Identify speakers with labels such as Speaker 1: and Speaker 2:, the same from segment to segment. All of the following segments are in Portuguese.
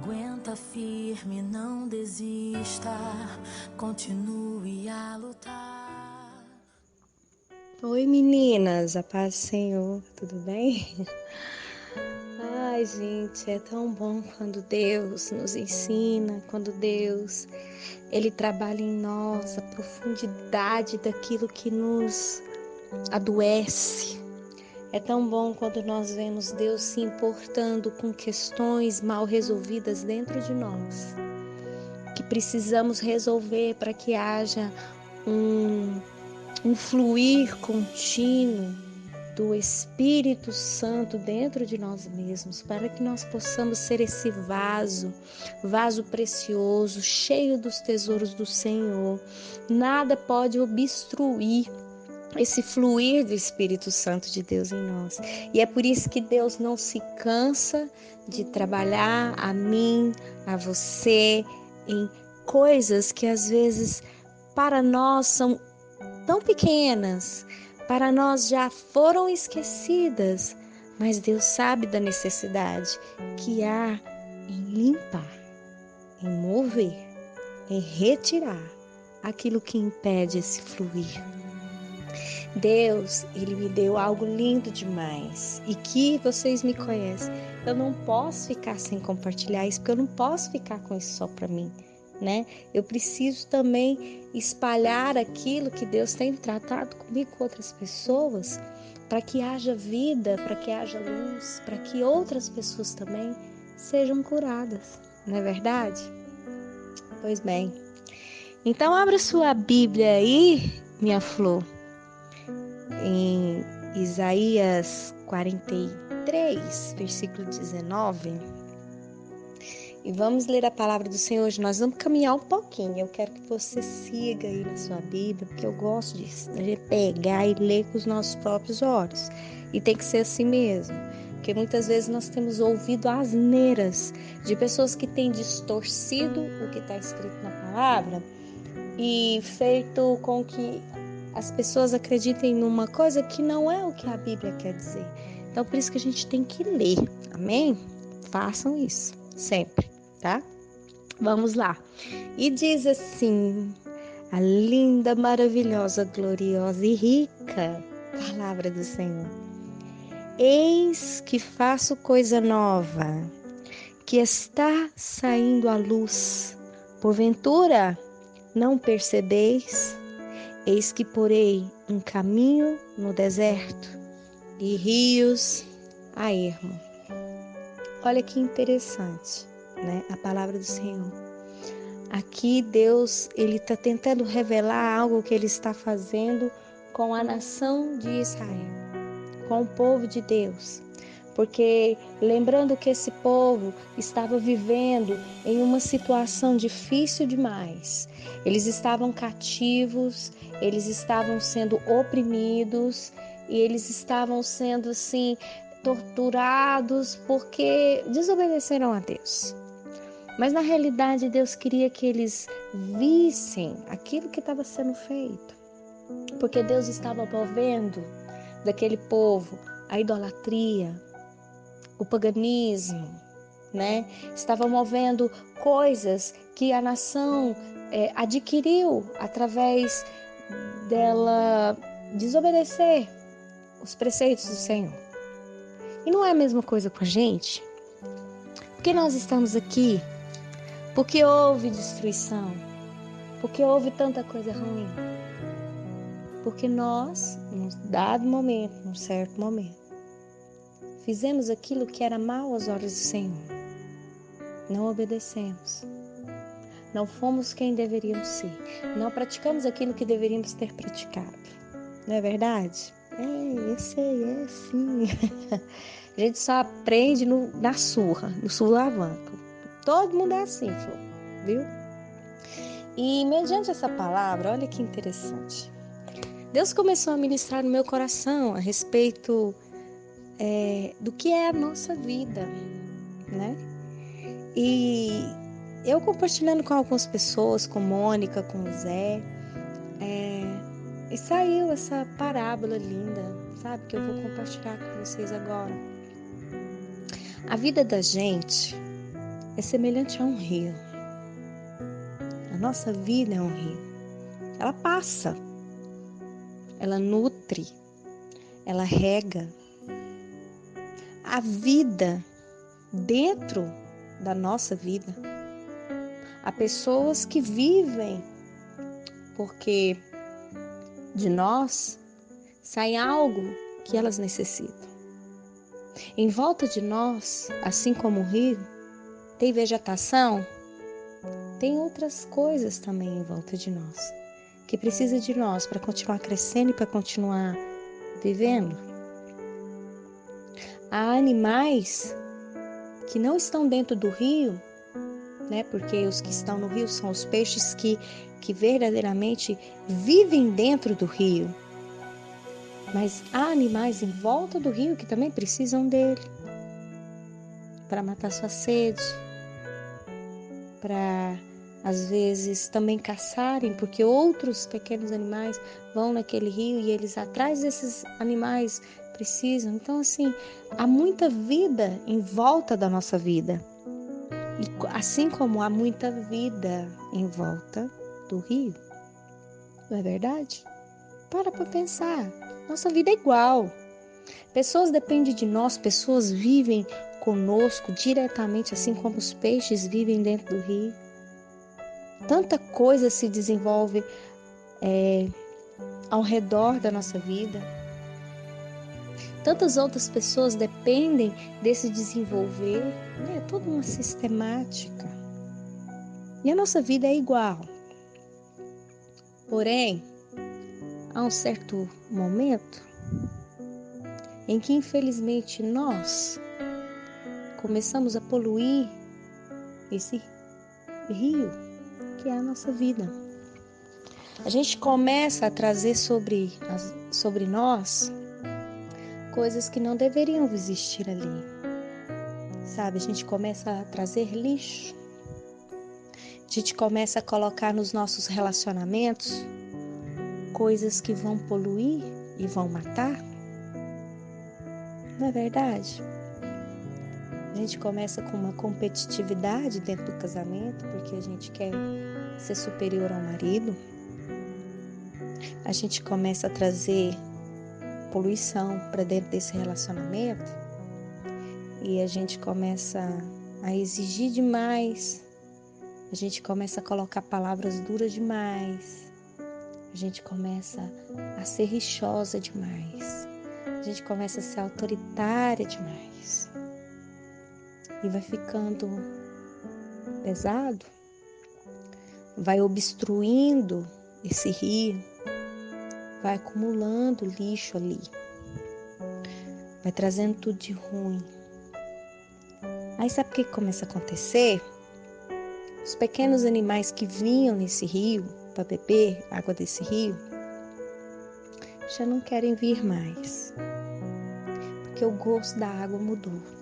Speaker 1: Aguenta firme, não desista, continue a lutar.
Speaker 2: Oi meninas, a paz do Senhor, tudo bem? Ai gente, é tão bom quando Deus nos ensina, quando Deus, Ele trabalha em nós a profundidade daquilo que nos adoece. É tão bom quando nós vemos Deus se importando com questões mal resolvidas dentro de nós, que precisamos resolver para que haja um fluir contínuo do Espírito Santo dentro de nós mesmos, para que nós possamos ser esse vaso precioso, cheio dos tesouros do Senhor. Nada pode obstruir esse fluir do Espírito Santo de Deus em nós. E é por isso que Deus não se cansa de trabalhar a mim, a você, em coisas que às vezes para nós são tão pequenas, para nós já foram esquecidas, mas Deus sabe da necessidade que há em limpar, em mover, em retirar aquilo que impede esse fluir. Deus, Ele me deu algo lindo demais e que vocês me conhecem. Eu não posso ficar sem compartilhar isso, porque eu não posso ficar com isso só para mim, né? Eu preciso também espalhar aquilo que Deus tem tratado comigo com outras pessoas, para que haja vida, para que haja luz, para que outras pessoas também sejam curadas, não é verdade? Pois bem, então abra sua Bíblia aí, minha flor, em Isaías 43, versículo 19, e vamos ler a palavra do Senhor. Hoje nós vamos caminhar um pouquinho. Eu quero que você siga aí na sua Bíblia, porque eu gosto disso, de pegar e ler com os nossos próprios olhos. E tem que ser assim mesmo, porque muitas vezes nós temos ouvido asneiras de pessoas que têm distorcido o que está escrito na palavra e feito com que as pessoas acreditem numa coisa que não é o que a Bíblia quer dizer. Então, por isso que a gente tem que ler, amém? Façam isso, sempre, tá? Vamos lá. E diz assim, a linda, maravilhosa, gloriosa e rica palavra do Senhor. Eis que faço coisa nova, que está saindo à luz. Porventura, não percebeis? Eis que porei um caminho no deserto e rios a ermo. Olha que interessante, né? A palavra do Senhor. Aqui Deus, Ele está tentando revelar algo que Ele está fazendo com a nação de Israel, com o povo de Deus. Porque lembrando que esse povo estava vivendo em uma situação difícil demais. Eles estavam cativos, eles estavam sendo oprimidos e eles estavam sendo assim torturados porque desobedeceram a Deus. Mas na realidade Deus queria que eles vissem aquilo que estava sendo feito. Porque Deus estava movendo daquele povo a idolatria, o paganismo, né? Estava movendo coisas que a nação adquiriu através dela desobedecer os preceitos do Senhor. E não é a mesma coisa com a gente? Porque nós estamos aqui, porque houve destruição, porque houve tanta coisa ruim, porque nós, num dado momento, num certo momento, fizemos aquilo que era mal aos olhos do Senhor. Não obedecemos. Não fomos quem deveríamos ser. Não praticamos aquilo que deveríamos ter praticado. Não é verdade? Eu sei, é sim. A gente só aprende na surra, no sulavanco. Todo mundo é assim, Flor, viu? E mediante essa palavra, olha que interessante. Deus começou a ministrar no meu coração a respeito do que é a nossa vida, né? E eu compartilhando com algumas pessoas, com Mônica, com Zé, e saiu essa parábola linda, sabe? Que eu vou compartilhar com vocês agora. A vida da gente é semelhante a um rio. A nossa vida é um rio. Ela passa, ela nutre, ela rega. A vida dentro da nossa vida. Há pessoas que vivem porque de nós sai algo que elas necessitam. Em volta de nós, assim como o rio, tem vegetação, tem outras coisas também em volta de nós, que precisa de nós para continuar crescendo e para continuar vivendo. Há animais que não estão dentro do rio, né? Porque os que estão no rio são os peixes que verdadeiramente vivem dentro do rio. Mas há animais em volta do rio que também precisam dele para matar sua sede, para às vezes também caçarem, porque outros pequenos animais vão naquele rio e eles atrás desses animais precisam. Então assim, há muita vida em volta da nossa vida. E assim como há muita vida em volta do rio, não é verdade? Para pensar, nossa vida é igual. Pessoas dependem de nós, pessoas vivem conosco diretamente, assim como os peixes vivem dentro do rio. Tanta coisa se desenvolve ao redor da nossa vida. Tantas outras pessoas dependem desse desenvolver, né? É toda uma sistemática. E a nossa vida é igual. Porém, há um certo momento em que, infelizmente, nós começamos a poluir esse rio que é a nossa vida. A gente começa a trazer sobre nós coisas que não deveriam existir ali. Sabe, a gente começa a trazer lixo. A gente começa a colocar nos nossos relacionamentos coisas que vão poluir e vão matar. Não é verdade? A gente começa com uma competitividade dentro do casamento, porque a gente quer ser superior ao marido. A gente começa a trazer poluição para dentro desse relacionamento e a gente começa a exigir demais. A gente começa a colocar palavras duras demais. A gente começa a ser rixosa demais. A gente começa a ser autoritária demais. E vai ficando pesado, vai obstruindo esse rio, vai acumulando lixo ali, vai trazendo tudo de ruim. Aí sabe o que começa a acontecer? Os pequenos animais que vinham nesse rio para beber água desse rio já não querem vir mais, porque o gosto da água mudou.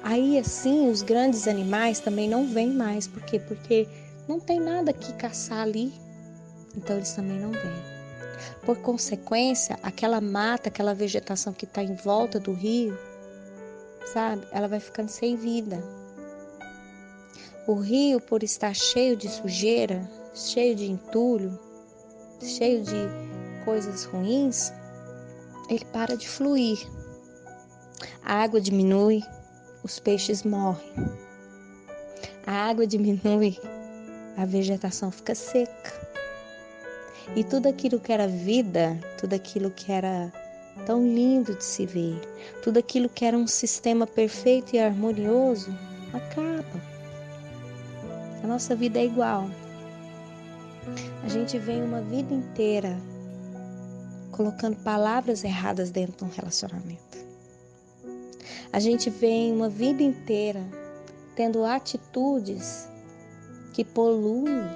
Speaker 2: Aí assim os grandes animais também não vêm mais, por quê? Porque não tem nada que caçar ali, então eles também não vêm. Por consequência, aquela mata, aquela vegetação que está em volta do rio, sabe? Ela vai ficando sem vida. O rio, por estar cheio de sujeira, cheio de entulho, cheio de coisas ruins, ele para de fluir. A água diminui, os peixes morrem. A água diminui, a vegetação fica seca. E tudo aquilo que era vida, tudo aquilo que era tão lindo de se ver, tudo aquilo que era um sistema perfeito e harmonioso, acaba. A nossa vida é igual. A gente vem uma vida inteira colocando palavras erradas dentro de um relacionamento. A gente vem uma vida inteira tendo atitudes que poluem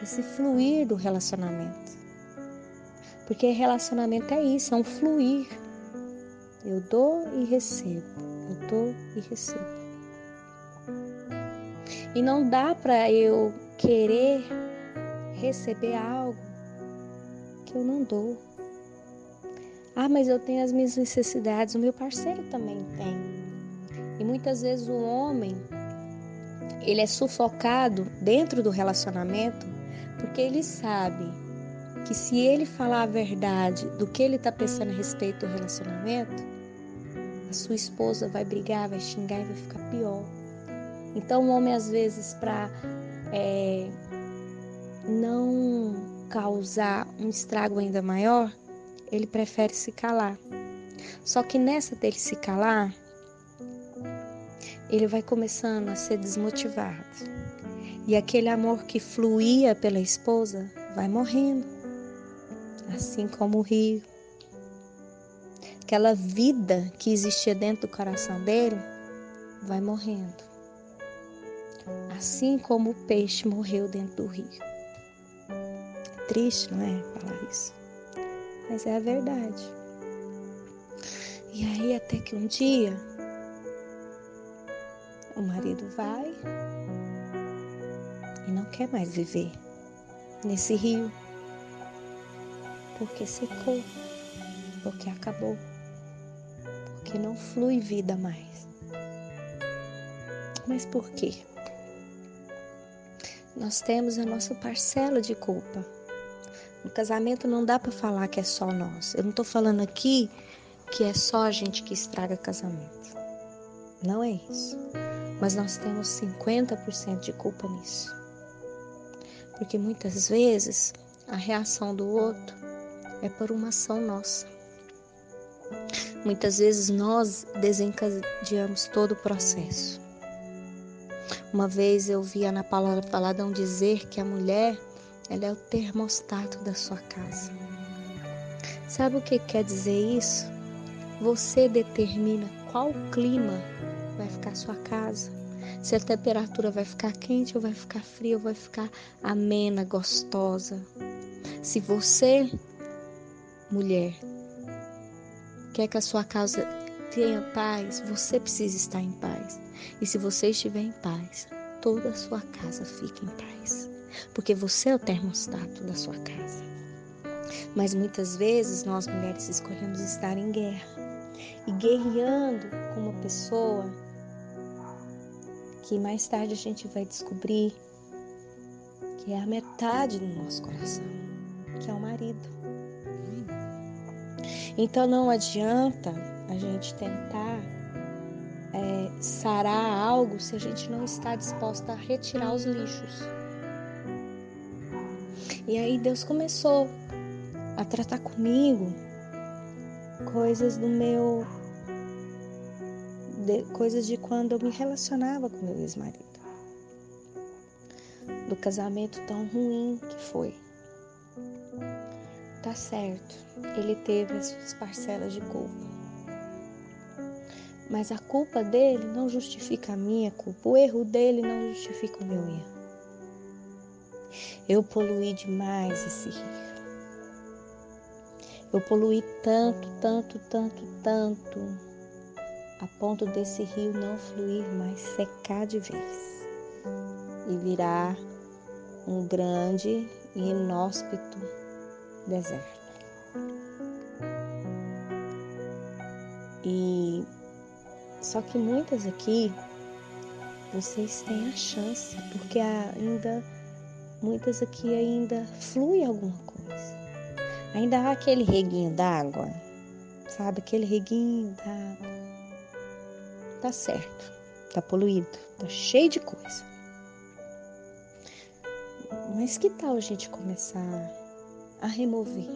Speaker 2: esse fluir do relacionamento. Porque relacionamento é isso, é um fluir. Eu dou e recebo, eu dou e recebo. E não dá para eu querer receber algo que eu não dou. Ah, mas eu tenho as minhas necessidades, o meu parceiro também tem. E muitas vezes o homem, ele é sufocado dentro do relacionamento porque ele sabe que se ele falar a verdade do que ele está pensando a respeito do relacionamento, a sua esposa vai brigar, vai xingar e vai ficar pior. Então o homem, às vezes, para não causar um estrago ainda maior, ele prefere se calar. Só que nessa dele se calar, ele vai começando a ser desmotivado. E aquele amor que fluía pela esposa vai morrendo, assim como o rio. Aquela vida que existia dentro do coração dele vai morrendo, assim como o peixe morreu dentro do rio. Triste, não é, falar isso? Mas é a verdade. E aí até que um dia o marido vai e não quer mais viver nesse rio, porque secou, porque acabou, porque não flui vida mais. Mas por quê? Nós temos a nossa parcela de culpa. No casamento não dá para falar que é só nós. Eu não estou falando aqui que é só a gente que estraga casamento. Não é isso. Mas nós temos 50% de culpa nisso. Porque muitas vezes a reação do outro é por uma ação nossa. Muitas vezes nós desencadeamos todo o processo. Uma vez eu vi a Ana Paula Valadão dizer que a mulher, ela é o termostato da sua casa. Sabe o que quer dizer isso? Você determina qual clima vai ficar a sua casa. Se a temperatura vai ficar quente ou vai ficar fria ou vai ficar amena, gostosa. Se você, mulher, quer que a sua casa tenha paz, você precisa estar em paz. E se você estiver em paz, toda a sua casa fica em paz. Porque você é o termostato da sua casa. Mas muitas vezes nós mulheres escolhemos estar em guerra. E guerreando com uma pessoa que mais tarde a gente vai descobrir que é a metade do nosso coração, que é o marido. Então não adianta a gente tentar sarar algo se a gente não está disposta a retirar os lixos. E aí Deus começou a tratar comigo coisas coisas de quando eu me relacionava com meu ex-marido, do casamento tão ruim que foi. Tá certo, ele teve as suas parcelas de culpa, mas a culpa dele não justifica a minha culpa, o erro dele não justifica o meu erro. Eu poluí demais esse rio. Eu poluí tanto, a ponto desse rio não fluir mais, secar de vez e virar um grande e inóspito deserto. E só que muitas aqui, vocês têm a chance, porque muitas aqui ainda flui alguma coisa. Ainda há aquele reguinho d'água, sabe? Aquele reguinho d'água. Tá certo, tá poluído, tá cheio de coisa. Mas que tal a gente começar a remover?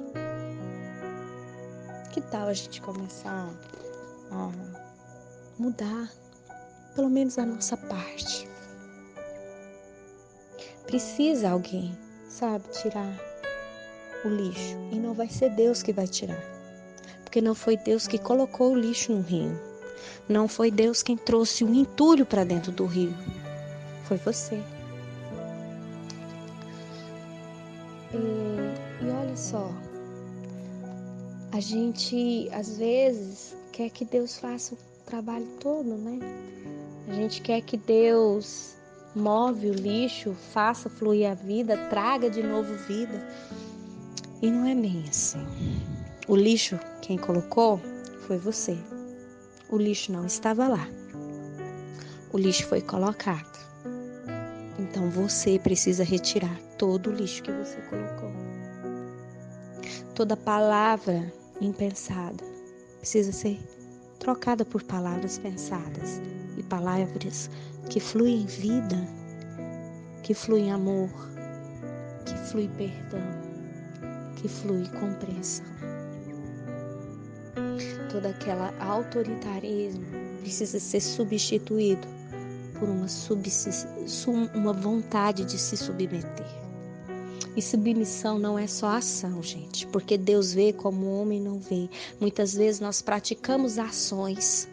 Speaker 2: Que tal a gente começar a mudar, pelo menos a nossa parte? Precisa alguém, sabe, tirar o lixo. E não vai ser Deus que vai tirar. Porque não foi Deus que colocou o lixo no rio. Não foi Deus quem trouxe o entulho para dentro do rio. Foi você. E olha só, a gente às vezes quer que Deus faça o trabalho todo, né? A gente quer que Deus move o lixo, faça fluir a vida, traga de novo vida. E não é bem assim. O lixo, quem colocou, foi você. O lixo não estava lá. o lixo foi colocado. Então você precisa retirar todo o lixo que você colocou. Toda palavra impensada precisa ser trocada por palavras pensadas e palavras que fluem vida, que fluem amor, que flui perdão, que flui compreensão. Todo aquele autoritarismo precisa ser substituído por uma vontade de se submeter. E submissão não é só ação, gente, porque Deus vê como o homem não vê. Muitas vezes nós praticamos ações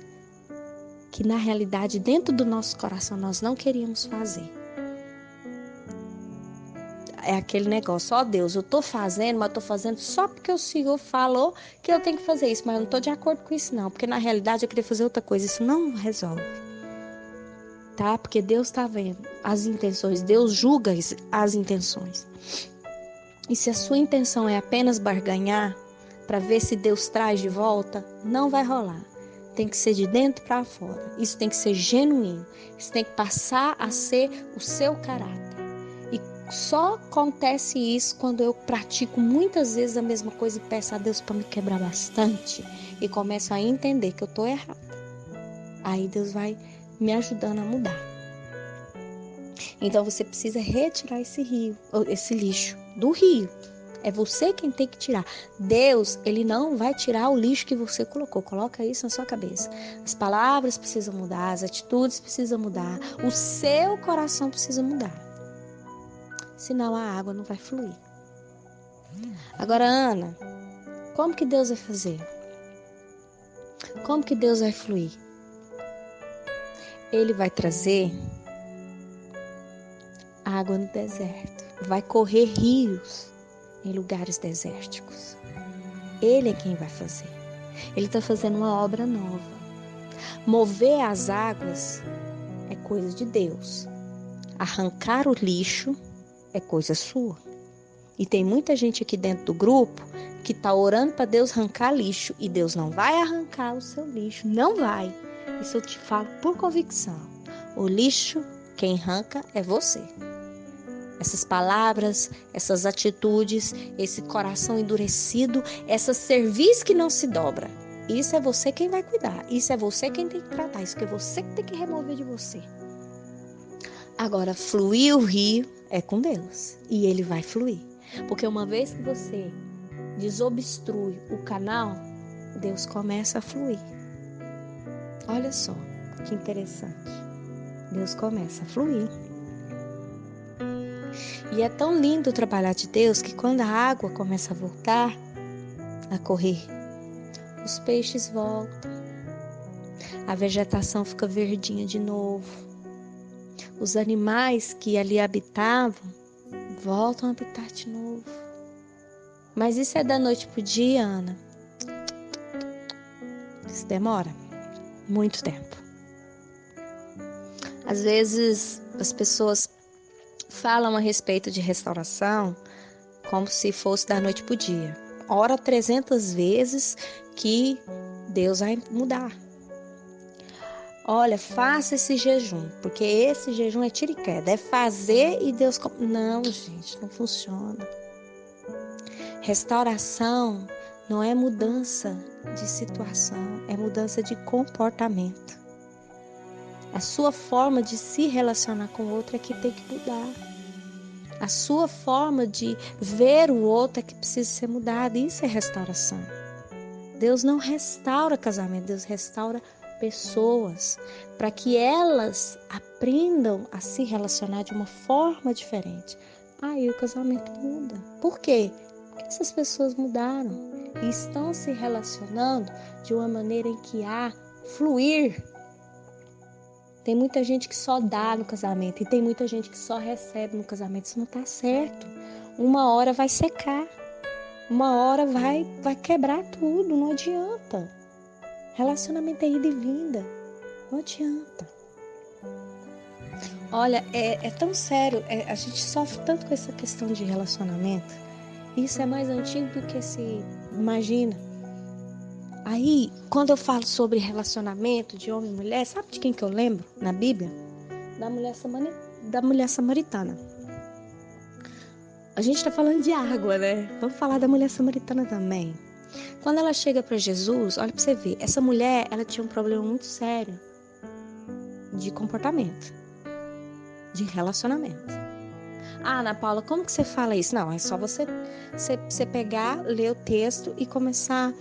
Speaker 2: que na realidade dentro do nosso coração nós não queríamos fazer. É aquele negócio, ó Deus, eu tô fazendo, mas eu tô fazendo só porque o Senhor falou que eu tenho que fazer isso, mas eu não tô de acordo com isso não, porque na realidade eu queria fazer outra coisa, isso não resolve. Tá? Porque Deus tá vendo as intenções, Deus julga as intenções. E se a sua intenção é apenas barganhar para ver se Deus traz de volta, não vai rolar. Tem que ser de dentro para fora. Isso tem que ser genuíno. Isso tem que passar a ser o seu caráter. E só acontece isso quando eu pratico muitas vezes a mesma coisa e peço a Deus para me quebrar bastante e começo a entender que eu estou errada. Aí Deus vai me ajudando a mudar. Então você precisa retirar esse lixo do rio. É você quem tem que tirar. Deus, ele não vai tirar o lixo que você colocou. Coloca isso na sua cabeça. As palavras precisam mudar, as atitudes precisam mudar, o seu coração precisa mudar. Senão a água não vai fluir. Agora, Ana, como que Deus vai fazer? Como que Deus vai fluir? Ele vai trazer água no deserto. Vai correr rios em lugares desérticos. Ele é quem vai fazer. Ele está fazendo uma obra nova. Mover as águas é coisa de Deus. Arrancar o lixo é coisa sua. E tem muita gente aqui dentro do grupo que está orando para Deus arrancar lixo. E Deus não vai arrancar o seu lixo. Não vai. Isso eu te falo por convicção. O lixo, quem arranca é você. Essas palavras, essas atitudes, esse coração endurecido, essa cerviz que não se dobra. Isso é você quem vai cuidar. Isso é você quem tem que tratar. Isso que é você que tem que remover de você. Agora, fluir o rio é com Deus. E ele vai fluir. Porque uma vez que você desobstrui o canal, Deus começa a fluir. Olha só, que interessante. Deus começa a fluir. E é tão lindo trabalhar de Deus que quando a água começa a voltar, a correr, os peixes voltam, a vegetação fica verdinha de novo, os animais que ali habitavam voltam a habitar de novo. Mas isso é da noite pro dia, Ana? Isso demora muito tempo. Às vezes as pessoas falam a respeito de restauração como se fosse da noite pro dia. Ora 300 vezes que Deus vai mudar. Olha, faça esse jejum, porque esse jejum é tiro e queda. É fazer e Deus... Não, gente, não funciona. Restauração não é mudança de situação, é mudança de comportamento. A sua forma de se relacionar com o outro é que tem que mudar. A sua forma de ver o outro é que precisa ser mudada. Isso é restauração. Deus não restaura casamento, Deus restaura pessoas para que elas aprendam a se relacionar de uma forma diferente. Aí o casamento muda. Por quê? Porque essas pessoas mudaram e estão se relacionando de uma maneira em que há fluir. Tem muita gente que só dá no casamento e tem muita gente que só recebe no casamento. Isso não está certo. Uma hora vai secar. Uma hora vai quebrar tudo. Não adianta. Relacionamento é ida e vinda. Não adianta. Olha, é tão sério. A gente sofre tanto com essa questão de relacionamento. Isso é mais antigo do que se imagina. Aí, quando eu falo sobre relacionamento de homem e mulher, sabe de quem que eu lembro na Bíblia? Da mulher samaritana. A gente está falando de água, né? Vamos falar da mulher samaritana também. Quando ela chega para Jesus, olha para você ver, essa mulher, ela tinha um problema muito sério de comportamento, de relacionamento. Ah, Ana Paula, como que você fala isso? Não, é só você pegar, ler o texto e começar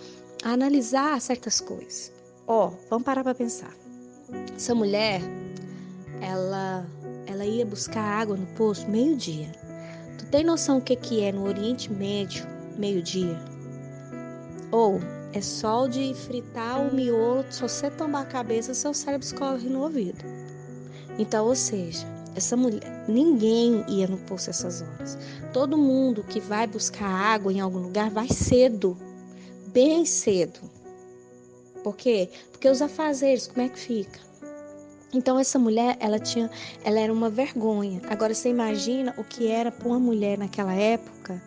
Speaker 2: a analisar certas coisas. Vamos parar para pensar. Essa mulher, ela ia buscar água no poço meio-dia. Tu tem noção o que é no Oriente Médio, meio-dia? Ou é sol de fritar o miolo, se você tombar a cabeça, seu cérebro escorre no ouvido. Então, ou seja, essa mulher, ninguém ia no poço essas horas. Todo mundo que vai buscar água em algum lugar vai cedo, bem cedo. Por quê? Porque os afazeres, como é que fica? Então essa mulher, ela era uma vergonha. Agora você imagina o que era para uma mulher naquela época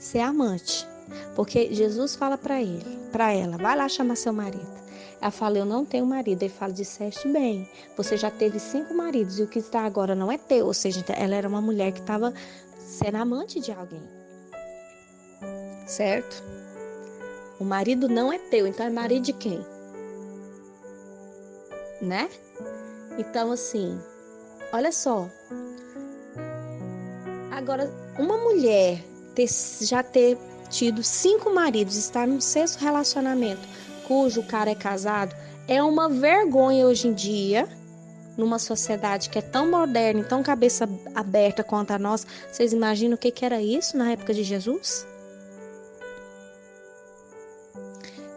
Speaker 2: ser amante. Porque Jesus fala para ela, vai lá chamar seu marido. Ela fala, eu não tenho marido. Ele fala, disseste bem, você já teve 5 maridos e o que está agora não é teu. Ou seja, ela era uma mulher que estava sendo amante de alguém. Certo? O marido não é teu, então é marido de quem? Né? Então, assim, olha só. Agora, uma mulher já ter tido 5 maridos, estar num 6º relacionamento, cujo cara é casado, é uma vergonha hoje em dia, numa sociedade que é tão moderna e tão cabeça aberta quanto a nossa. Vocês imaginam o que era isso na época de Jesus?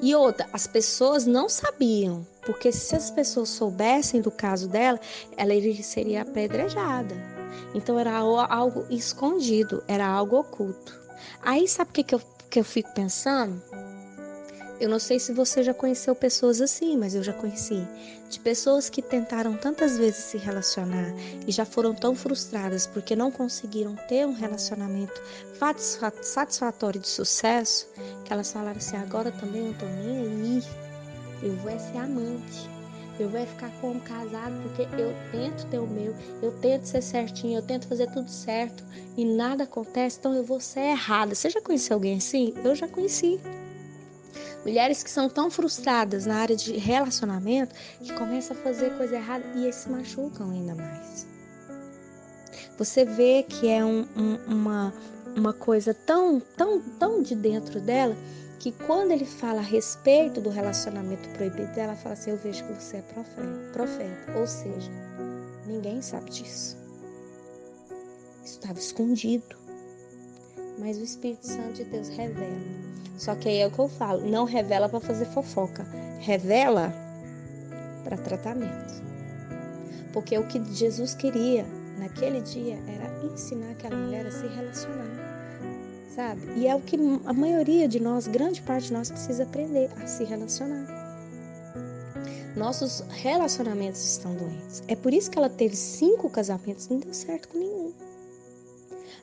Speaker 2: E outra, as pessoas não sabiam, porque se as pessoas soubessem do caso dela, ela seria apedrejada. Então era algo escondido, era algo oculto. Aí sabe o que eu fico pensando? Eu não sei se você já conheceu pessoas assim, mas eu já conheci. De pessoas que tentaram tantas vezes se relacionar e já foram tão frustradas porque não conseguiram ter um relacionamento satisfatório de sucesso, que elas falaram assim, agora também não tô nem aí, eu vou ser amante, eu vou ficar como casado porque eu tento ter o meu, eu tento ser certinho, eu tento fazer tudo certo e nada acontece, então eu vou ser errada. Você já conheceu alguém assim? Eu já conheci. Mulheres que são tão frustradas na área de relacionamento que começam a fazer coisa errada e eles se machucam ainda mais. Você vê que é uma coisa tão de dentro dela que quando ele fala a respeito do relacionamento proibido, ela fala assim, eu vejo que você é profeta. Ou seja, ninguém sabe disso. Isso estava escondido. Mas o Espírito Santo de Deus revela. Só que aí é o que eu falo, não revela para fazer fofoca, revela para tratamento. Porque o que Jesus queria naquele dia era ensinar aquela mulher a se relacionar, sabe? E é o que a maioria de nós, grande parte de nós, precisa aprender a se relacionar. Nossos relacionamentos estão doentes. É por isso que ela teve 5 casamentos, não deu certo com nenhum.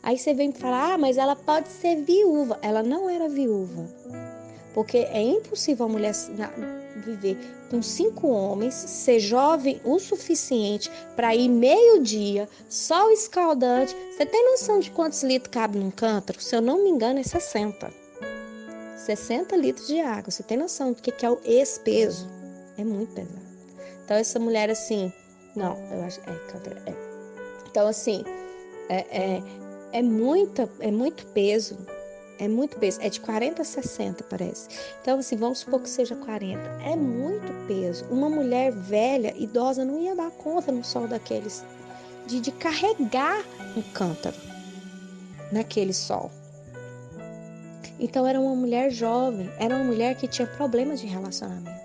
Speaker 2: Aí você vem falar, mas ela pode ser viúva. Ela não era viúva. Porque é impossível a mulher viver com 5 homens, ser jovem o suficiente para ir meio-dia, sol escaldante. Você tem noção de quantos litros cabe num cântaro? Se eu não me engano, é 60. 60 litros de água. Você tem noção do que é esse peso? É muito pesado. Então, essa mulher, assim... Não, eu acho... cântaro, Então, assim... É muito peso. É muito peso. É de 40 a 60, parece. Então, assim, vamos supor que seja 40. É muito peso. Uma mulher velha, idosa, não ia dar conta no sol daqueles... De carregar um cântaro naquele sol. Então, era uma mulher jovem. Era uma mulher que tinha problemas de relacionamento.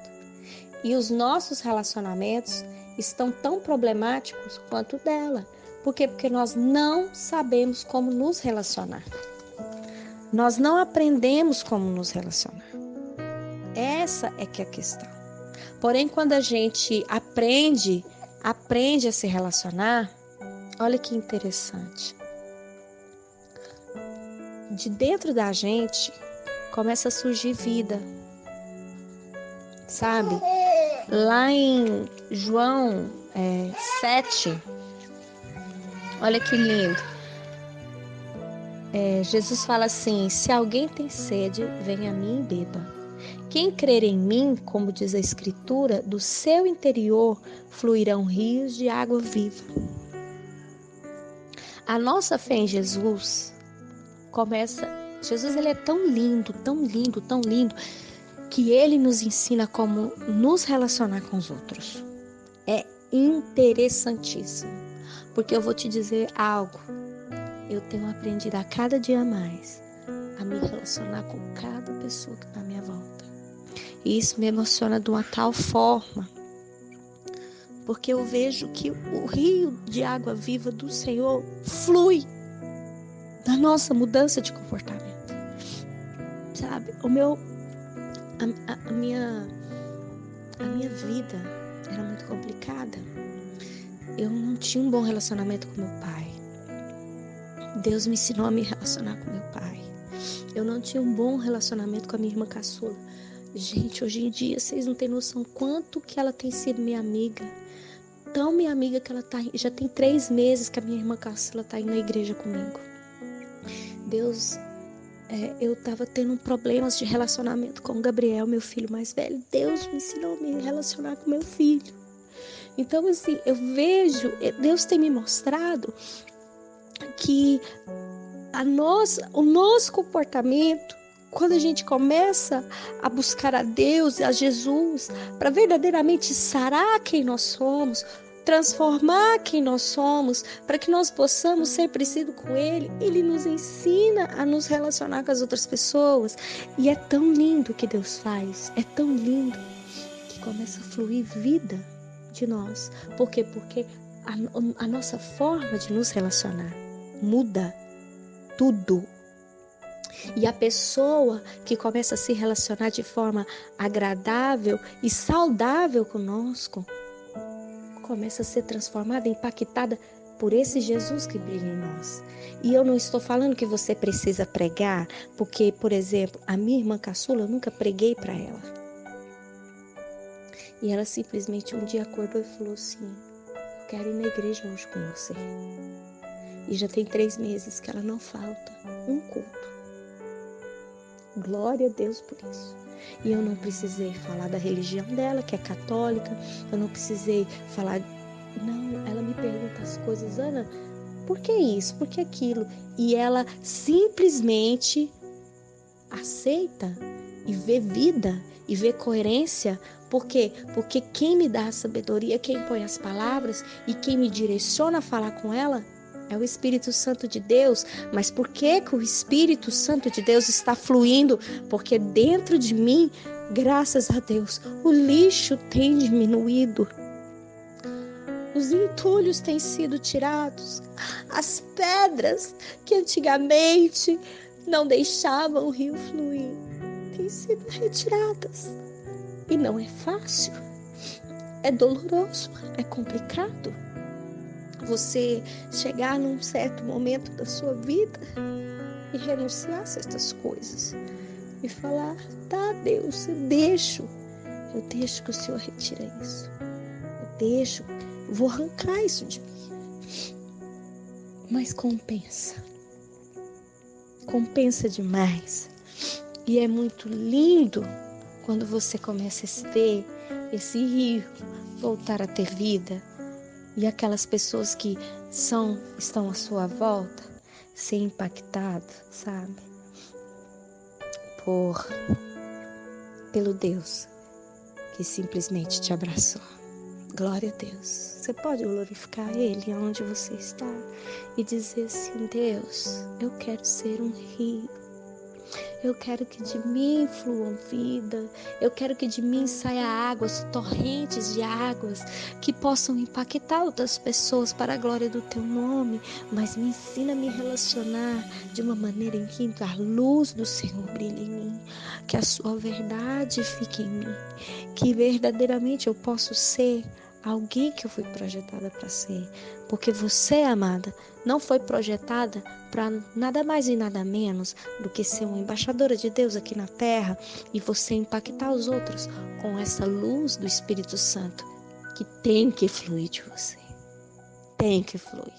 Speaker 2: E os nossos relacionamentos estão tão problemáticos quanto o dela. Por quê? Porque nós não sabemos como nos relacionar. Nós não aprendemos como nos relacionar. Essa é que é a questão. Porém, quando a gente aprende a se relacionar, olha que interessante. De dentro da gente começa a surgir vida. sabe? Lá em João 7, olha que lindo. Jesus fala assim: se alguém tem sede, venha a mim e beba. Quem crer em mim, como diz a Escritura, do seu interior fluirão rios de água viva. A nossa fé em Jesus começa... Jesus, ele é tão lindo, tão lindo, tão lindo, que ele nos ensina como nos relacionar com os outros. É interessantíssimo, porque eu vou te dizer algo. Eu tenho aprendido a cada dia mais a me relacionar com cada pessoa que está à minha volta. E isso me emociona de uma tal forma, porque eu vejo que o rio de água viva do Senhor flui da nossa mudança de comportamento. Sabe? A minha vida era muito complicada. Eu não tinha um bom relacionamento com meu pai. Deus me ensinou a me relacionar com meu pai. Eu não tinha um bom relacionamento com a minha irmã caçula. Gente, hoje em dia, vocês não têm noção quanto que ela tem sido minha amiga. Tão minha amiga que ela já tem 3 meses que a minha irmã caçula está indo na igreja comigo. Deus, eu estava tendo problemas de relacionamento com o Gabriel, meu filho mais velho. Deus me ensinou a me relacionar com meu filho. Então, assim, eu vejo, Deus tem me mostrado que o nosso comportamento, quando a gente começa a buscar a Deus e a Jesus para verdadeiramente sarar quem nós somos, transformar quem nós somos, para que nós possamos ser parecidos com Ele, Ele nos ensina a nos relacionar com as outras pessoas. E é tão lindo o que Deus faz, é tão lindo que começa a fluir vida de nós. Por quê? Porque a nossa forma de nos relacionar muda tudo. E a pessoa que começa a se relacionar de forma agradável e saudável conosco, começa a ser transformada, impactada por esse Jesus que brilha em nós. E eu não estou falando que você precisa pregar, porque, por exemplo, a minha irmã caçula, eu nunca preguei para ela. E ela simplesmente um dia acordou e falou assim: eu quero ir na igreja hoje com você. E já tem 3 meses que ela não falta um culto. Glória a Deus por isso. E eu não precisei falar da religião dela, que é católica. Eu não precisei falar... Não, ela me pergunta as coisas: Ana, por que isso? Por que aquilo? E ela simplesmente aceita e vê vida e vê coerência. Por quê? Porque quem me dá a sabedoria, quem põe as palavras e quem me direciona a falar com ela é o Espírito Santo de Deus. Mas por que o Espírito Santo de Deus está fluindo? Porque dentro de mim, graças a Deus, o lixo tem diminuído. Os entulhos têm sido tirados. As pedras que antigamente não deixavam o rio fluir têm sido retiradas. E não é fácil. É doloroso, é complicado. Você chegar num certo momento da sua vida e renunciar a certas coisas e falar: tá, Deus, eu deixo que o Senhor retire isso, vou arrancar isso de mim. Mas compensa demais. E é muito lindo quando você começa a ver esse rio voltar a ter vida. E aquelas pessoas que estão à sua volta ser impactadas, sabe? Pelo Deus que simplesmente te abraçou. Glória a Deus. Você pode glorificar Ele onde você está e dizer assim: Deus, eu quero ser um rio. Eu quero que de mim fluam vida. Eu quero que de mim saia águas, torrentes de águas que possam impactar outras pessoas para a glória do Teu nome. Mas me ensina a me relacionar de uma maneira em que a luz do Senhor brilhe em mim, que a Sua verdade fique em mim, que verdadeiramente eu possa ser alguém que eu fui projetada para ser. Porque você, amada, não foi projetada para nada mais e nada menos do que ser uma embaixadora de Deus aqui na terra e você impactar os outros com essa luz do Espírito Santo que tem que fluir de você. Tem que fluir.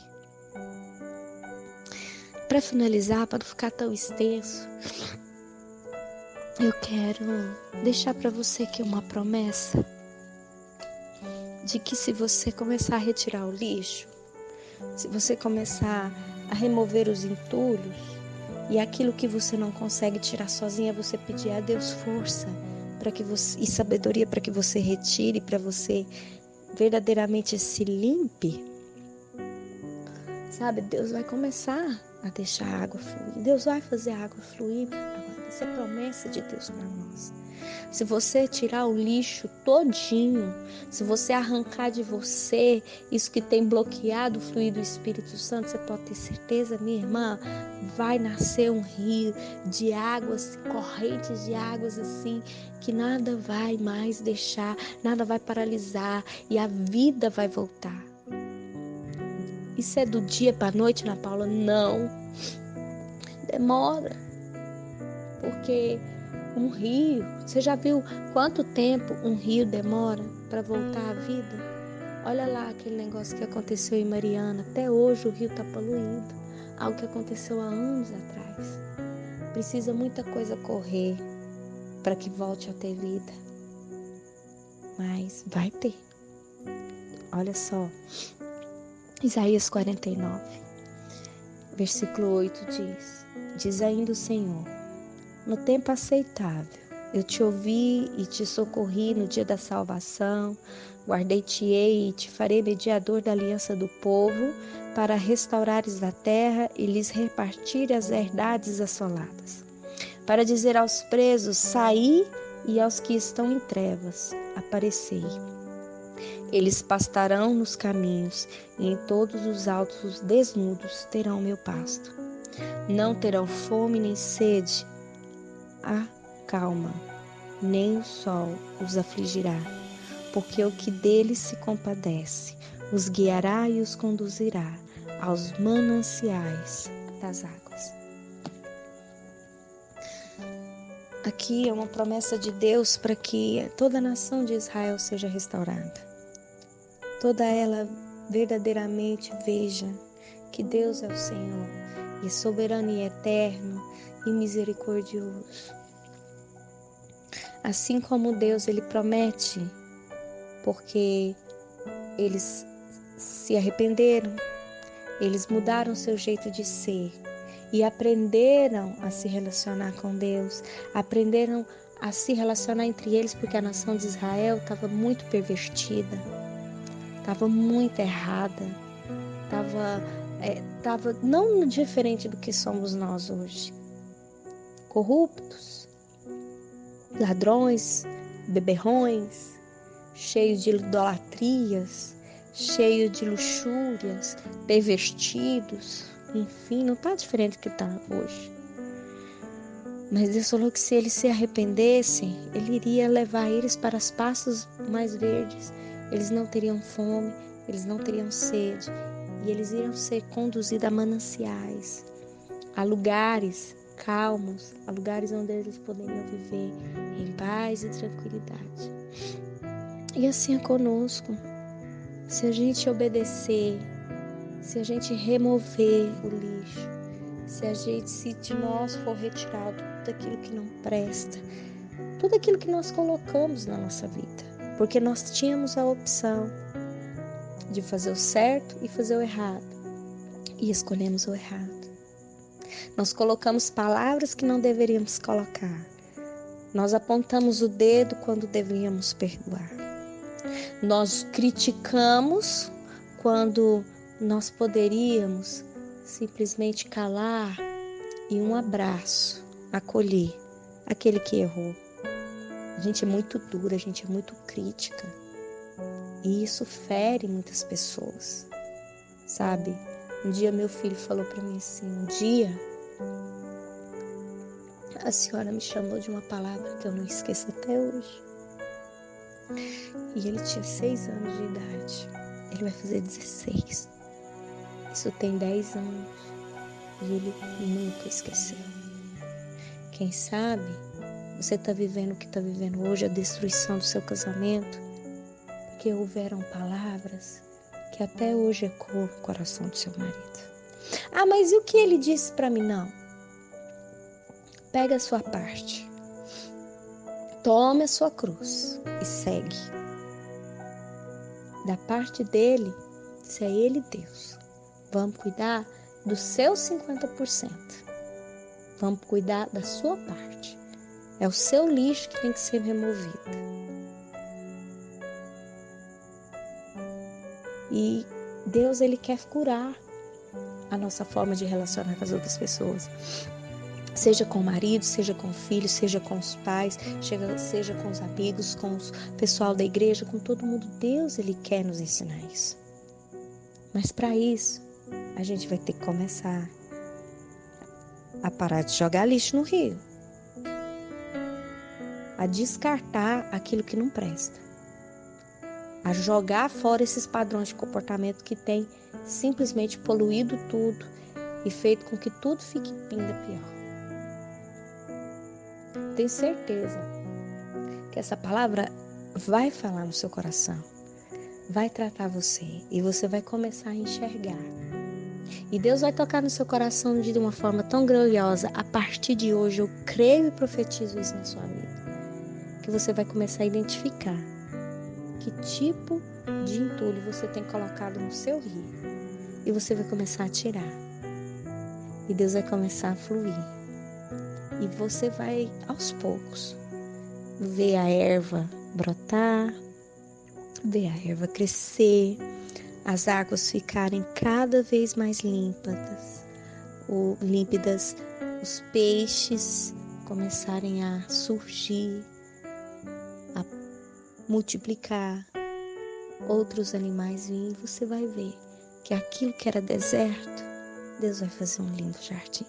Speaker 2: Para finalizar, para não ficar tão extenso, eu quero deixar para você aqui uma promessa de que se você começar a retirar o lixo, se você começar a remover os entulhos e aquilo que você não consegue tirar sozinha, você pedir a Deus força para que você e sabedoria para que você retire, para você verdadeiramente se limpe, sabe? Deus vai começar a deixar a água fluir. Deus vai fazer a água fluir. Agora, essa é a promessa de Deus para nós. Se você tirar o lixo todinho, se você arrancar de você isso que tem bloqueado o fluir do Espírito Santo, você pode ter certeza, minha irmã, vai nascer um rio de águas, correntes de águas assim, que nada vai mais deixar, nada vai paralisar e a vida vai voltar. Isso é do dia para a noite, Ana Paula? Não. Demora. Porque um rio, você já viu quanto tempo um rio demora para voltar à vida? Olha lá aquele negócio que aconteceu em Mariana. Até hoje o rio está poluído. Algo que aconteceu há anos atrás. Precisa muita coisa correr para que volte a ter vida. Mas vai ter. Olha só. Isaías 49, versículo 8 diz ainda o Senhor: no tempo aceitável, eu te ouvi e te socorri no dia da salvação, guardei-te-ei e te farei mediador da aliança do povo, para restaurares a terra e lhes repartir as herdades assoladas, para dizer aos presos, saí, e aos que estão em trevas, aparecei. Eles pastarão nos caminhos, e em todos os altos desnudos terão meu pasto. Não terão fome nem sede, a calma, nem o sol os afligirá, porque o que deles se compadece os guiará e os conduzirá aos mananciais das águas. Aqui é uma promessa de Deus para que toda a nação de Israel seja restaurada. Toda ela verdadeiramente veja que Deus é o Senhor, e é soberano e eterno e misericordioso. Assim como Deus, Ele promete, porque eles se arrependeram, eles mudaram seu jeito de ser e aprenderam a se relacionar com Deus, aprenderam a se relacionar entre eles, porque a nação de Israel estava muito pervertida, estava muito errada, estava não diferente do que somos nós hoje. Corruptos, ladrões, beberrões, cheios de idolatrias, cheios de luxúrias, pervertidos, enfim, não está diferente do que está hoje. Mas Deus falou que se eles se arrependessem, Ele iria levar eles para os pastos mais verdes. Eles não teriam fome, eles não teriam sede, e eles iriam ser conduzidos a mananciais, a lugares calmos, a lugares onde eles poderiam viver em paz e tranquilidade. E assim é conosco. Se a gente obedecer, se a gente remover o lixo, se de nós for retirado tudo aquilo que não presta, tudo aquilo que nós colocamos na nossa vida, porque nós tínhamos a opção de fazer o certo e fazer o errado, e escolhemos o errado. Nós colocamos palavras que não deveríamos colocar. Nós apontamos o dedo quando deveríamos perdoar. Nós criticamos quando nós poderíamos simplesmente calar e um abraço, acolher aquele que errou. A gente é muito dura, a gente é muito crítica. E isso fere muitas pessoas, sabe? Um dia meu filho falou para mim assim, um dia a senhora me chamou de uma palavra que eu não esqueço até hoje. E ele tinha 6 anos de idade. Ele vai fazer 16. Isso tem 10 anos. E ele nunca esqueceu. Quem sabe você está vivendo o que está vivendo hoje, a destruição do seu casamento, porque houveram palavras que até hoje ecoam no coração do seu marido. Ah, mas e o que ele disse para mim? Não. Pega a sua parte. Tome a sua cruz e segue. Da parte dele, se é ele Deus, vamos cuidar dos seus 50%. Vamos cuidar da sua parte. É o seu lixo que tem que ser removido. E Deus, ele quer curar a nossa forma de relacionar com as outras pessoas. Seja com o marido, seja com o filho, seja com os pais, seja com os amigos, com o pessoal da igreja, com todo mundo. Deus, ele quer nos ensinar isso. Mas para isso, a gente vai ter que começar a parar de jogar lixo no rio. A descartar aquilo que não presta. A jogar fora esses padrões de comportamento que tem simplesmente poluído tudo e feito com que tudo fique ainda pior. Tenho certeza que essa palavra vai falar no seu coração, vai tratar você e você vai começar a enxergar. E Deus vai tocar no seu coração de uma forma tão gloriosa. A partir de hoje eu creio e profetizo isso na sua vida, que você vai começar a identificar que tipo de entulho você tem colocado no seu rio e você vai começar a tirar. E Deus vai começar a fluir. E você vai, aos poucos, ver a erva brotar, ver a erva crescer, as águas ficarem cada vez mais límpidas, os peixes começarem a surgir, a multiplicar, outros animais virem, e você vai ver que aquilo que era deserto, Deus vai fazer um lindo jardim.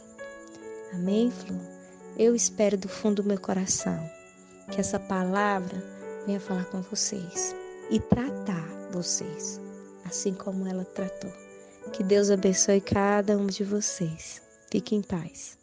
Speaker 2: Amém, Flor? Eu espero do fundo do meu coração que essa palavra venha falar com vocês e tratar vocês, assim como ela tratou. Que Deus abençoe cada um de vocês. Fique em paz.